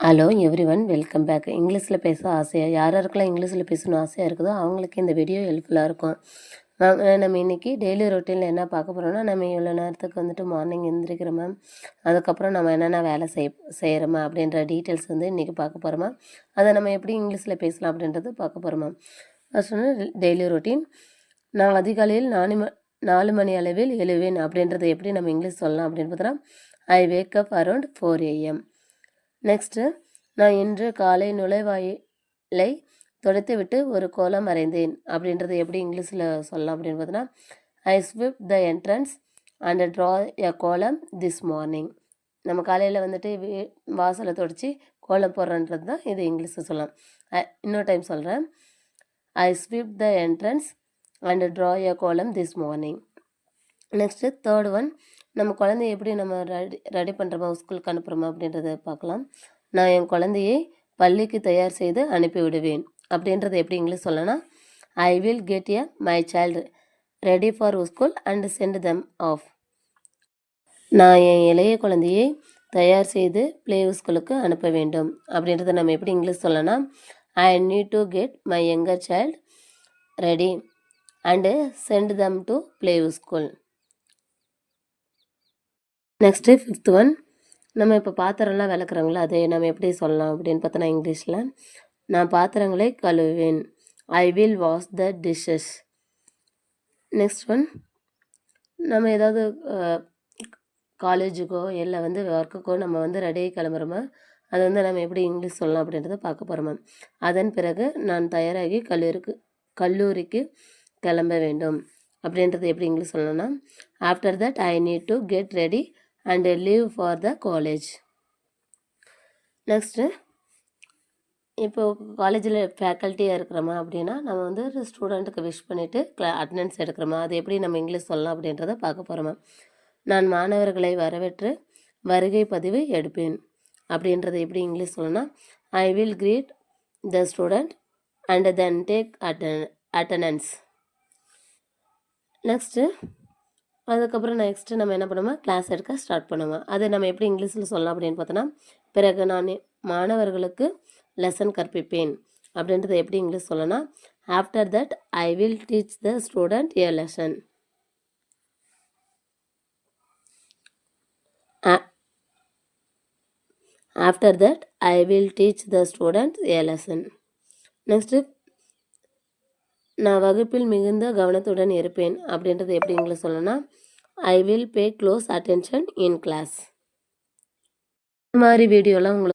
Hello everyone, welcome back. இங்கிலீஷில் பேச யார் யாருக்கெல்லாம் இங்கிலீஷில் பேசணும்னு ஆசையாக இருக்குதோ அவங்களுக்கு இந்த வீடியோ ஹெல்ப்ஃபுல்லாக இருக்கும். நம்ம இன்றைக்கி டெய்லி ரொட்டீனில் என்ன பார்க்க போகிறோம்னா, நம்ம இவ்வளோ நேரத்துக்கு வந்துட்டு மார்னிங் எழுந்திரிக்கிறோமா, அதுக்கப்புறம் நம்ம என்னென்ன வேலை செய்கிறோமா அப்படின்ற டீட்டெயில்ஸ் வந்து இன்றைக்கி பார்க்க போகிறோமா. அதை நம்ம எப்படி இங்கிலீஷில் பேசலாம் அப்படின்றது பார்க்க போகிறோமா. ஃபர்ஸ்ட் வந்து டெய்லி ரொட்டீன். நான் அதிகாலையில் 4 மணி அளவில் எழுவேன் அப்படின்றத எப்படி நம்ம இங்கிலீஷ் சொல்லலாம் அப்படின்னு பார்த்தோன்னா, ஐ wake up around 4 AM. Next, நான் இன்று காலை நுழைவாயிலை துடைத்துவிட்டு ஒரு கோலம் வரைந்தேன் அப்படின்றது எப்படி இங்கிலீஷில் சொல்லலாம் அப்படின்னு பார்த்தோன்னா, I sweep the entrance and draw a kolam this morning. நம்ம காலையில் வந்துட்டு வாசலை துடைச்சி கோலம் போடுறன்றது தான் இது இங்கிலீஷில் சொல்லலாம். இன்னொரு டைம் சொல்கிறேன். I sweep the entrance and draw a kolam this morning. Next third one, நம்ம குழந்தைய எப்படி நம்ம ரெடி பண்ணுறோமா, ஸ்கூலுக்கு அனுப்புகிறோமா அப்படின்றத பார்க்கலாம். நான் என் குழந்தையை பள்ளிக்கு தயார் செய்து அனுப்பிவிடுவேன் அப்படின்றத எப்படி இங்கிலீஷ் சொல்லனா, I will get a my child ready for school and send them off. நான் என் இளைய குழந்தையை தயார் செய்து ப்ளே ஸ்கூலுக்கு அனுப்ப வேண்டும் அப்படின்றத நம்ம எப்படி இங்கிலீஷ் சொல்லனா, I need to get my younger child ready and send them to play school. Next fifth one, நம்ம இப்போ பாத்திரம்லாம் விளக்குறாங்களோ அதை நம்ம எப்படி சொல்லலாம் அப்படின்னு பார்த்தோன்னா இங்கிலீஷில், நான் பாத்திரங்களை கழுவேன். I will wash the dishes. Next one, நம்ம ஏதாவது காலேஜுக்கோ இல்லை வந்து ஒர்க்குக்கோ நம்ம வந்து ரெடியாகி கிளம்புறோமா, அதை வந்து நம்ம எப்படி இங்கிலீஷ் சொல்லலாம் அப்படின்றத பார்க்க போகிறோமா. அதன் பிறகு நான் தயாராகி கல்லூரிக்கு கிளம்ப வேண்டும் அப்படின்றது எப்படி இங்கிலீஷ் சொல்லணும்னா, after that I need to get ready and leave for the college. Next, இப்போது காலேஜில் ஃபேக்கல்ட்டியாக இருக்கிறோமா அப்படின்னா நம்ம வந்து ஸ்டூடெண்ட்டுக்கு விஷ் பண்ணிவிட்டு அட்டண்டன்ஸ் எடுக்கிறோமா, அது எப்படி நம்ம இங்கிலீஷ் சொல்லலாம் அப்படின்றத பார்க்க போகிறோமா. நான் மாணவர்களை வரவேற்று வருகை பதிவு எடுப்பேன் அப்படின்றத எப்படி இங்கிலீஷ் சொல்லணும்னா, I will greet the student and then take attendance. Next, அதுக்கப்புறம் நெக்ஸ்ட்டு நம்ம என்ன பண்ணுவோம், கிளாஸ் எடுக்க ஸ்டார்ட் பண்ணுவோம். அதை நம்ம எப்படி இங்கிலீஷில் சொல்லலாம் அப்படின்னு பார்த்தோன்னா, பிறகு நான் மாணவர்களுக்கு லெசன் கற்பிப்பேன் அப்படின்றத எப்படி இங்கிலீஷ் சொல்லணும்னா, after that I will teach the student a lesson. After that I will teach the student a lesson. Next, நான் வகுப்பில் மிகுந்த கவனத்துடன் இருப்பேன் அப்படின்றது எப்படி இங்கிலீஷ் சொல்லணும்னா, I will pay close attention in class. இந்த மாதிரி வீடியோலாம் உங்களுக்கு